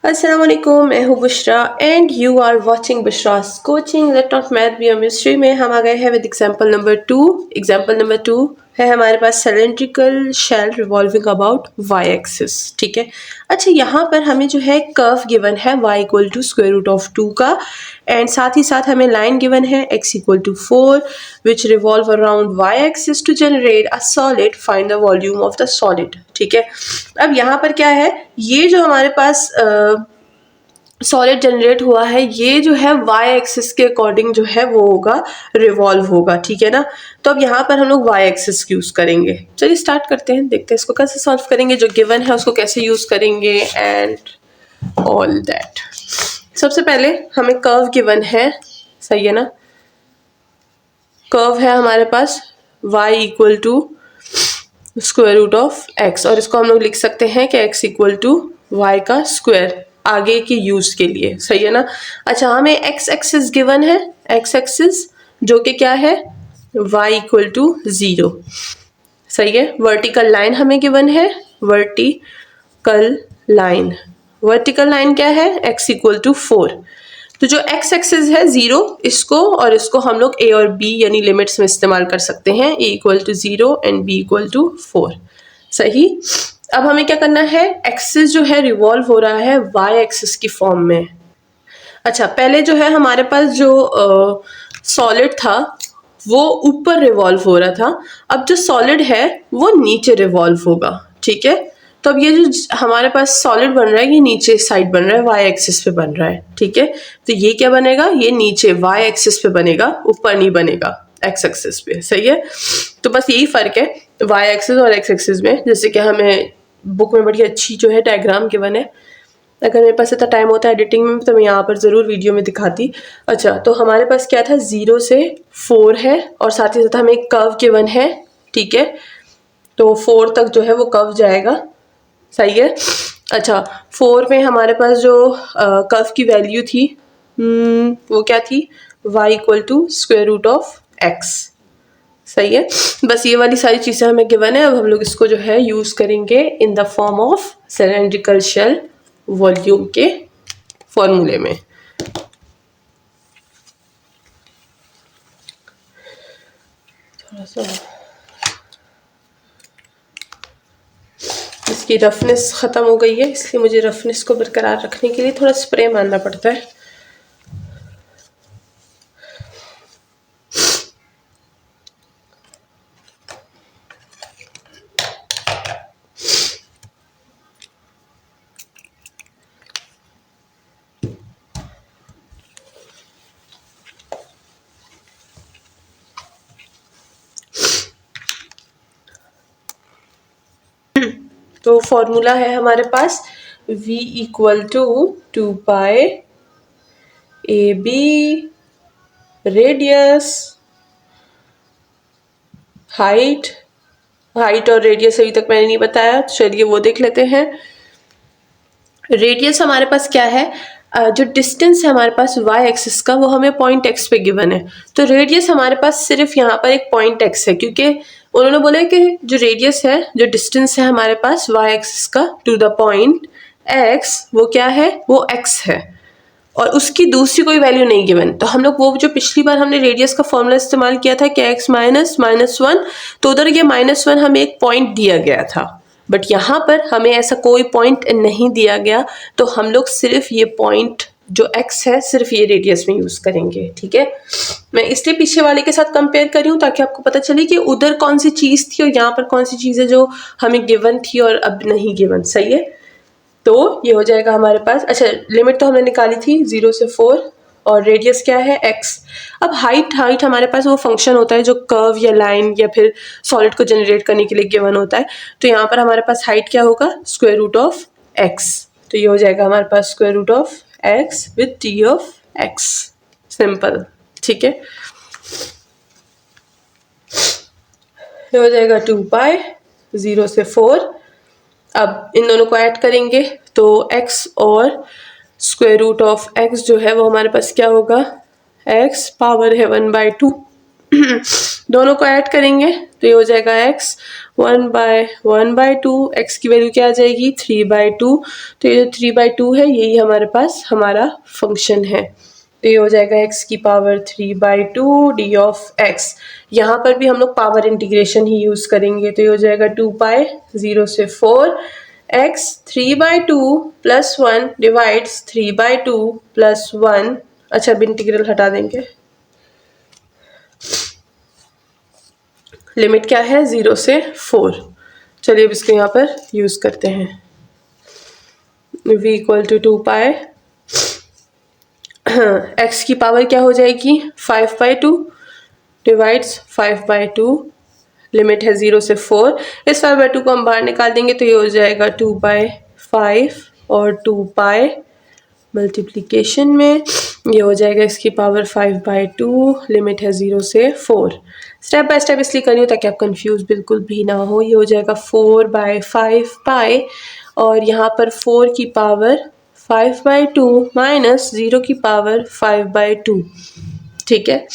अस्सलाम वालेकुम, मैं हूँ Bushra and you are watching Bushra's coaching. Let not math be a mystery में हम आ गए हैं with example number 2। Example number 2 है हमारे पास cylindrical shell revolving about Y axis. ठीक है, अच्छा यहाँ पर हमें जो है कर्व गिवन है y equal to square root of 2 का, एंड साथ ही साथ हमें लाइन गिवन है x equal to 4 which revolve around y axis to generate a solid, find the volume of the solid. ठीक है, अब यहाँ पर क्या है, ये जो हमारे पास सॉलिड जनरेट हुआ है ये जो है वाई एक्सिस के अकॉर्डिंग जो है वो होगा, रिवॉल्व होगा। ठीक है ना, तो अब यहाँ पर हम लोग वाई एक्सिस यूज करेंगे। चलिए स्टार्ट करते हैं, देखते हैं इसको कैसे सॉल्व करेंगे, जो गिवन है उसको कैसे यूज करेंगे एंड ऑल दैट। सबसे पहले हमें कर्व गिवन है, सही है ना, कर्व है हमारे पास y equal to square root of x, और इसको हम लोग लिख सकते हैं कि x इक्वल टू वाई का स्क्वायर आगे के यूज के लिए। सही है ना, अच्छा हमें x एक्सिस गिवन है, x एक्सिस जो कि क्या है y इक्वल टू 0। सही है, वर्टिकल लाइन हमें गिवन है, वर्टिकल लाइन, वर्टिकल लाइन क्या है x इक्वल टू 4। तो जो x एक्सिस है 0, इसको और इसको हम लोग a और b यानी लिमिट्स में इस्तेमाल कर सकते हैं, a equal to 0 and b equal to 4। सही, अब हमें क्या करना है, एक्सिस जो है रिवॉल्व हो रहा है y एक्सिस की फॉर्म में। अच्छा पहले जो है हमारे पास जो सॉलिड था वो ऊपर रिवॉल्व हो रहा था, अब जो सॉलिड है वो नीचे रिवॉल्व होगा। ठीक है, तो अब ये जो हमारे पास सॉलिड बन रहा है ये नीचे साइड बन रहा है, वाई एक्सिस पे बन रहा है। ठीक है, तो ये क्या बनेगा, ये नीचे वाई एक्सिस पे बनेगा, ऊपर नहीं बनेगा एक्स एक्सिस पे। सही है, तो बस यही फर्क है वाई एक्सिस और एक्स एक्सिस में। जैसे कि हमें बुक में बड़ी अच्छी जो है डायग्राम गिवन है, अगर मेरे पास इतना टाइम होता है एडिटिंग में तो मैं यहाँ पर ज़रूर वीडियो में दिखाती। अच्छा तो हमारे पास क्या था, 0 से 4 है और साथ ही साथ हमें एक कर्व गिवन है। ठीक है, तो 4 तक जो है वो कर्व जाएगा। सही है, अच्छा 4 में हमारे पास जो कर्व की वैल्यू थी वो क्या थी, y equal to square root of x। सही है, बस ये वाली सारी चीज़ें हमें गिवन है। अब हम लोग इसको जो है यूज़ करेंगे in the form of cylindrical shell volume के फॉर्मूले में। थोड़ा सा इसकी रफनेस ख़त्म हो गई है, इसलिए मुझे रफनेस को बरकरार रखने के लिए थोड़ा स्प्रे मारना पड़ता है। तो फॉर्मूला है हमारे पास v equal to 2 pi A B radius, height, height और रेडियस अभी तक मैंने नहीं बताया, चलिए वो देख लेते हैं। रेडियस हमारे पास क्या है, जो डिस्टेंस है हमारे पास y एक्सिस का वो हमें पॉइंट x पे गिवन है, तो रेडियस हमारे पास सिर्फ यहाँ पर एक पॉइंट x है, क्योंकि उन्होंने बोला है कि जो रेडियस है, जो डिस्टेंस है हमारे पास y एक्सिस का टू द पॉइंट x, वो क्या है, वो x है और उसकी दूसरी कोई वैल्यू नहीं गिवन। तो हम लोग वो जो पिछली बार हमने रेडियस का फॉर्मूला इस्तेमाल किया था कि x माइनस -1, तो उधर ये -1 हमें एक पॉइंट दिया गया था, बट यहाँ पर हमें ऐसा कोई पॉइंट नहीं दिया गया, तो हम लोग सिर्फ ये पॉइंट जो x है सिर्फ ये रेडियस में यूज करेंगे। ठीक है, मैं इसलिए पीछे वाले के साथ कंपेयर कर रही हूँ ताकि आपको पता चले कि उधर कौन सी चीज़ थी और यहाँ पर कौन सी चीज़ है जो हमें गिवन थी और अब नहीं गिवन। सही है, तो ये हो जाएगा हमारे पास। अच्छा लिमिट तो हमने निकाली थी 0 से 4 और रेडियस क्या है x। अब हाइट हमारे पास वो फंक्शन होता है जो कर्व या लाइन या फिर सॉलिड को जनरेट करने के लिए गिवन होता है, तो यहाँ पर हमारे पास हाइट क्या होगा, स्क्वायर रूट ऑफ x। तो ये हो जाएगा हमारे पास square root of x with t of x, simple. ठीक है, ये हो जाएगा 2 पाई 0 से 4। अब इन दोनों को ऐड करेंगे तो x और स्क्वायर रूट ऑफ x जो है वो हमारे पास क्या होगा, x पावर है 1/2 दोनों को ऐड करेंगे तो ये हो जाएगा x 1/1/2, x की वैल्यू क्या आ जाएगी 3/2। तो ये जो 3/2 है यही हमारे पास हमारा फंक्शन है। तो ये हो जाएगा x की पावर 3/2 d ऑफ x। यहाँ पर भी हम लोग पावर इंटीग्रेशन ही यूज करेंगे तो ये हो जाएगा 2 पाई 0 से 4 x 3/2 प्लस 1 डिवाइड्स 3/2 प्लस 1। अच्छा अब इंटीग्रल हटा देंगे, लिमिट क्या है 0 से 4। चलिए अब इसको यहाँ पर यूज करते हैं। v equal to 2 pi x की पावर क्या हो जाएगी 5/2 डिवाइड्स 5/2, लिमिट है 0 से 4। इस 5/2 को हम बाहर निकाल देंगे तो ये हो जाएगा 2/5 और 2 पाई मल्टीप्लीकेशन में ये हो जाएगा इसकी पावर 5/2, लिमिट है 0 से 4। स्टेप बाय स्टेप इसलिए करी हूँ ताकि आप कंफ्यूज बिल्कुल भी ना हो। ये हो जाएगा 4/5 पाई और यहाँ पर 4 की पावर 5/2 माइनस 0 की पावर 5/2, ठीक है।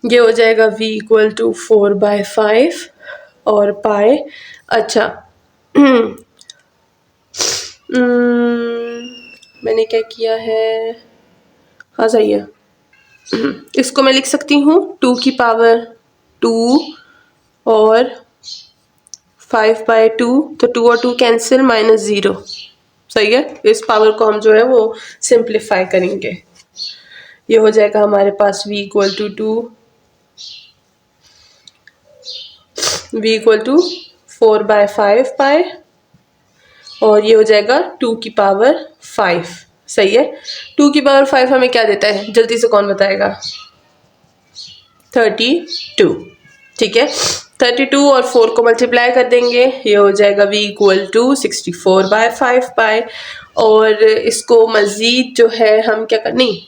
ये हो जाएगा v इक्वल टू 4/5 और पाई। अच्छा मैंने क्या किया है, हाँ सही है। इसको मैं लिख सकती हूँ 2 की पावर 2 और 5/2, तो 2 और 2 कैंसिल माइनस 0, सही है। इस पावर को हम जो है वो सिंप्लीफाई करेंगे। ये हो जाएगा हमारे पास v इक्वल टू 4/5 पाई और ये हो जाएगा 2 की पावर 5, सही है। 2 की पावर 5 हमें क्या देता है, जल्दी से कौन बताएगा, 32, ठीक है। 32 और 4 को मल्टीप्लाई कर देंगे, ये हो जाएगा v इक्वल टू 64/5 पाई। और इसको मज़ीद जो है हम क्या कर, नहीं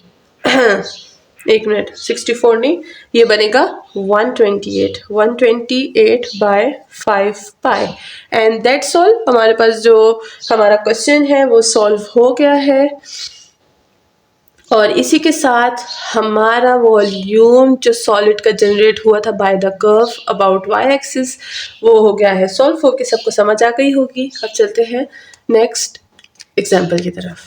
एक मिनट, 64 नहीं, ये बनेगा 128/5 पाई। And that's all. हमारे पास जो हमारा क्वेश्चन है वो सॉल्व हो गया है और इसी के साथ हमारा वॉल्यूम जो सॉलिड का जनरेट हुआ था by the curve about Y axis वो हो गया है सॉल्व होके, सबको समझ आ गई होगी। अब चलते हैं नेक्स्ट एग्जाम्पल की तरफ।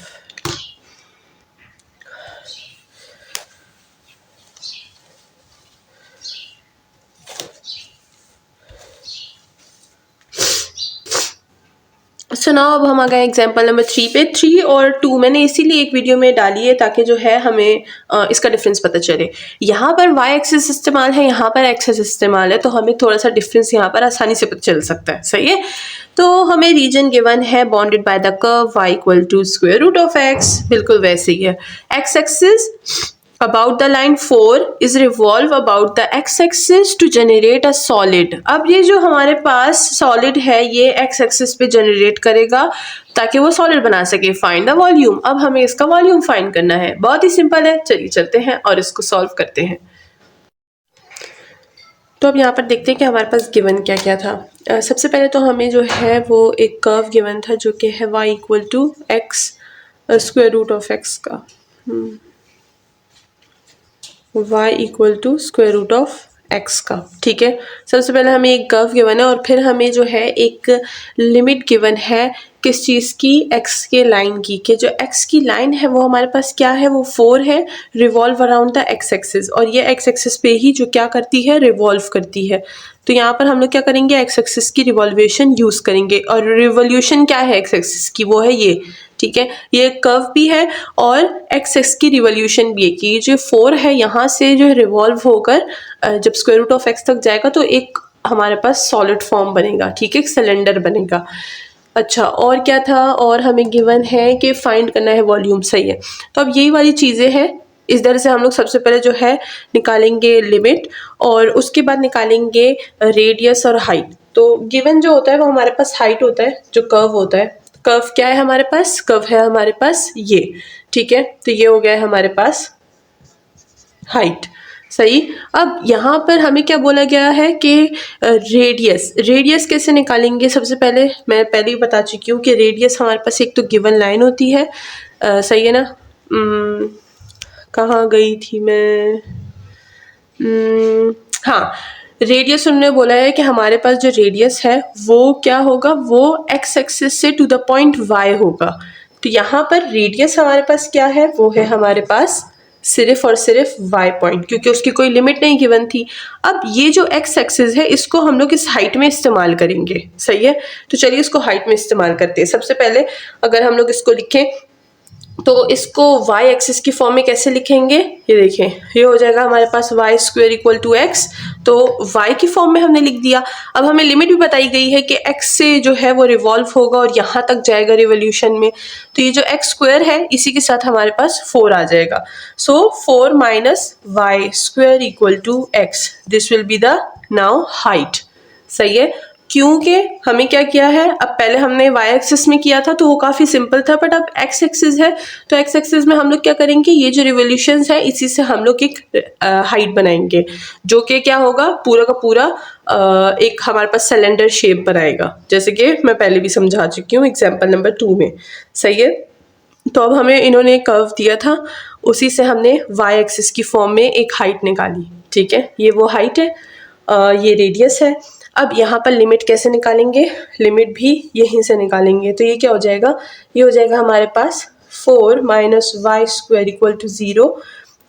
सो नाउ अब हम आ गए एग्जाम्पल नंबर 3 पे। 3 और 2 मैंने इसीलिए एक वीडियो में डाली है ताकि जो है हमें इसका डिफरेंस पता चले। यहाँ पर वाई एक्सिस इस्तेमाल है, यहाँ पर एक्सिस इस्तेमाल है, तो हमें थोड़ा सा डिफरेंस यहाँ पर आसानी से पता चल सकता है, सही है। तो हमें रीजन गिवन है bounded by the curve y equal to square root of x, बिल्कुल वैसे ही है। x axis about the line 4 is revolve about the x axis to generate a solid। अब ये जो हमारे पास solid है ये x axis पे generate करेगा ताकि वो solid बना सके। find the volume, अब हमें इसका volume find करना है, बहुत ही सिंपल है। चलिए चलते हैं और इसको solve करते हैं। तो अब यहाँ पर देखते हैं कि हमारे पास गिवन क्या क्या था। सबसे पहले तो हमें जो है वो एक कर्व गिवन था जो कि है y equal to x square root of x का, y equal to square root of x का, ठीक है। सबसे पहले हमें एक कर्व गिवन है और फिर हमें जो है एक लिमिट गिवन है किस चीज़ की, x के लाइन की, कि जो x की लाइन है वो हमारे पास क्या है, वो 4 है, revolve around the x axis, और ये x एक्सिस पे ही जो क्या करती है, रिवॉल्व करती है। तो यहाँ पर हम लोग क्या करेंगे, x एक्सिस की रिवॉल्वेशन यूज़ करेंगे, और रिवोल्यूशन क्या है x एक्सिस की, वो है ये, ठीक है। ये कर्व भी है और x एक्सिस की रिवोल्यूशन भी है कि जो 4 है यहाँ से जो रिवॉल्व होकर जब स्क्वायर रूट ऑफ x तक जाएगा तो एक हमारे पास सॉलिड फॉर्म बनेगा, ठीक है, एक सिलेंडर बनेगा। अच्छा और क्या था, और हमें गिवन है कि फाइंड करना है वॉल्यूम, सही है। तो अब यही वाली चीज़ें हैं, इस तरह से हम लोग सबसे पहले जो है निकालेंगे लिमिट और उसके बाद निकालेंगे रेडियस और हाइट। तो गिवन जो होता है वो हमारे पास हाइट होता है, जो कर्व होता है। कर्व क्या है हमारे पास, कर्व है हमारे पास ये, ठीक है। तो ये हो गया है हमारे पास हाइट, सही। अब यहाँ पर हमें क्या बोला गया है कि रेडियस कैसे निकालेंगे। सबसे पहले मैं पहले ही बता चुकी हूँ कि रेडियस हमारे पास एक तो गिवन लाइन होती है, सही है ना। कहाँ गई थी मैं, हाँ, रेडियस उन्होंने बोला है कि हमारे पास जो रेडियस है वो क्या होगा, वो एक्स एक्सिस से टू द पॉइंट वाई होगा। तो यहाँ पर रेडियस हमारे पास क्या है, वो है हमारे पास सिर्फ और सिर्फ वाई पॉइंट, क्योंकि उसकी कोई लिमिट नहीं गिवन थी। अब ये जो एक्स एक्सिस है इसको हम लोग इस हाइट में इस्तेमाल करेंगे, सही है। तो चलिए इसको हाइट में इस्तेमाल करते हैं। सबसे पहले अगर हम लोग इसको लिखें तो इसको y एक्सिस की फॉर्म में कैसे लिखेंगे, ये देखें, ये हो जाएगा हमारे पास y square equal to x. तो y की फॉर्म में हमने लिख दिया। अब हमें लिमिट भी बताई गई है कि x से जो है वो रिवॉल्व होगा और यहाँ तक जाएगा रिवोल्यूशन में। तो ये जो x स्क्वेयर है इसी के साथ हमारे पास 4 आ जाएगा। So 4 minus Y square equal to X, this will be the now height, सही है। क्योंकि हमें क्या किया है, अब पहले हमने y एक्सिस में किया था तो वो काफ़ी सिंपल था, बट अब x एक्सिस है तो x एक्सिस में हम लोग क्या करेंगे, ये जो रिवोल्यूशंस है इसी से हम लोग एक हाइट बनाएंगे, जो कि क्या होगा, पूरा का पूरा एक हमारे पास सिलेंडर शेप बनाएगा, जैसे कि मैं पहले भी समझा चुकी हूँ एग्जाम्पल नंबर 2 में, सही है। तो अब हमें इन्होंने एक कर्व दिया था, उसी से हमने y एक्सिस की फॉर्म में एक हाइट निकाली, ठीक है। ये वो हाइट है, ये रेडियस है। अब यहाँ पर लिमिट कैसे निकालेंगे, लिमिट भी यहीं से निकालेंगे। तो ये क्या हो जाएगा, ये हो जाएगा हमारे पास 4 minus Y square equal to 0।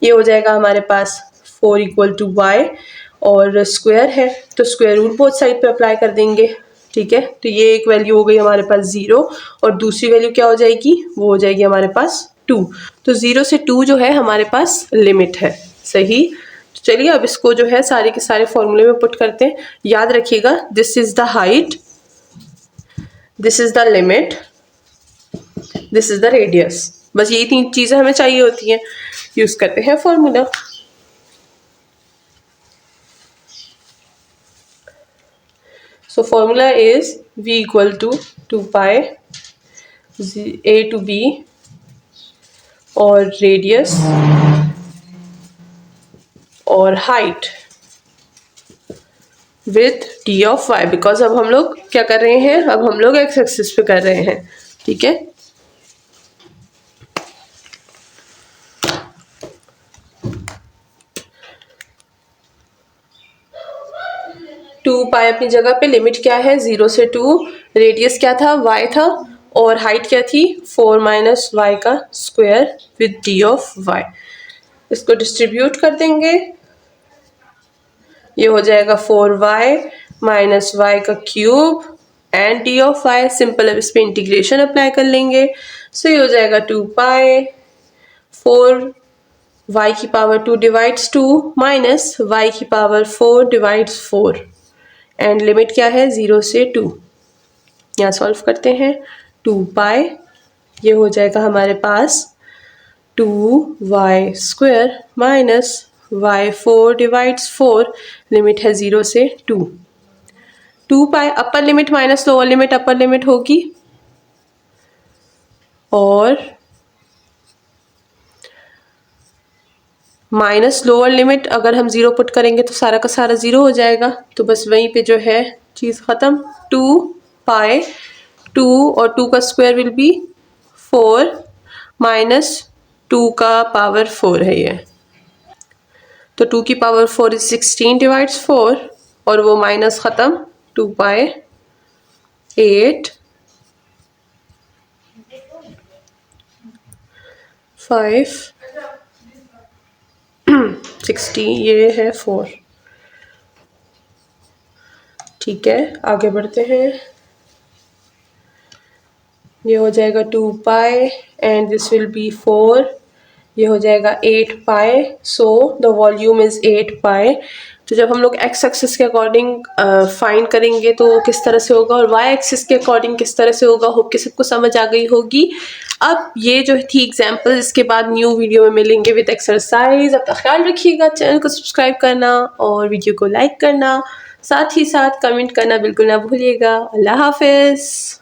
ये हो जाएगा हमारे पास 4 इक्वल टू वाई, और स्क्वायर है तो स्क्वायर रूट बोथ साइड पे अप्लाई कर देंगे, ठीक है। तो ये एक वैल्यू हो गई हमारे पास 0, और दूसरी वैल्यू क्या हो जाएगी, वो हो जाएगी हमारे पास 2। तो 0 से 2 जो है हमारे पास लिमिट है, सही। तो चलिए अब इसको जो है सारे के सारे फॉर्मूले में पुट करते हैं। याद रखिएगा, this is the height, this is the limit, this is the radius, बस यही 3 चीजें हमें चाहिए होती हैं। यूज करते हैं formula. So formula is v equal to 2 pi a to b और रेडियस और height with D of Y, because अब हम लोग क्या कर रहे हैं, अब हम लोग एक्स एक्सिस पे कर रहे हैं, ठीक है। टू पाई अपनी जगह पे, लिमिट क्या है 0 से 2, रेडियस क्या था y था, और हाइट क्या थी 4 माइनस वाई का square with D of Y. इसको डिस्ट्रीब्यूट कर देंगे, ये हो जाएगा 4y माइनस वाई का cube and D of Y. Simple, अब इस पर इंटीग्रेशन अप्लाई कर लेंगे। सो ये हो जाएगा 2 पाई 4 y की पावर 2 डिवाइड्स 2 माइनस y की पावर 4 डिवाइड्स 4, एंड लिमिट क्या है 0 से 2। यहाँ सॉल्व करते हैं, 2 पाई, ये हो जाएगा हमारे पास 2y square minus y 4 divides 4, limit है 0 से 2। 2 pi upper limit minus lower limit upper limit होगी, और माइनस लोअर लिमिट अगर हम 0 पुट करेंगे तो सारा का सारा 0 हो जाएगा। तो बस वहीं पे जो है चीज़ ख़त्म। 2 पाई 2 और 2 का स्क्वायर विल बी 4 माइनस 2 का पावर 4 है ये, तो 2 की पावर 4 इज 16 डिवाइड्स 4, और वो माइनस ख़त्म, 2 पाई 8 5 60, ये है 4, ठीक है। आगे बढ़ते हैं, ये हो जाएगा 2 पाई एंड दिस विल बी 4, ये हो जाएगा 8 पाई, सो द वॉल्यूम इज 8 पाई। तो जब हम लोग एक्स एक्सिस के अकॉर्डिंग फाइंड करेंगे तो किस तरह से होगा, और वाई एक्सिस के अकॉर्डिंग किस तरह से होगा, होप कि सबको समझ आ गई होगी। अब ये जो थी एग्जाम्पल, इसके बाद न्यू वीडियो में मिलेंगे विद एक्सरसाइज। अपना ख्याल रखिएगा, चैनल को सब्सक्राइब करना और वीडियो को लाइक करना, साथ ही साथ कमेंट करना बिल्कुल ना भूलिएगा। अल्लाह हाफिज़।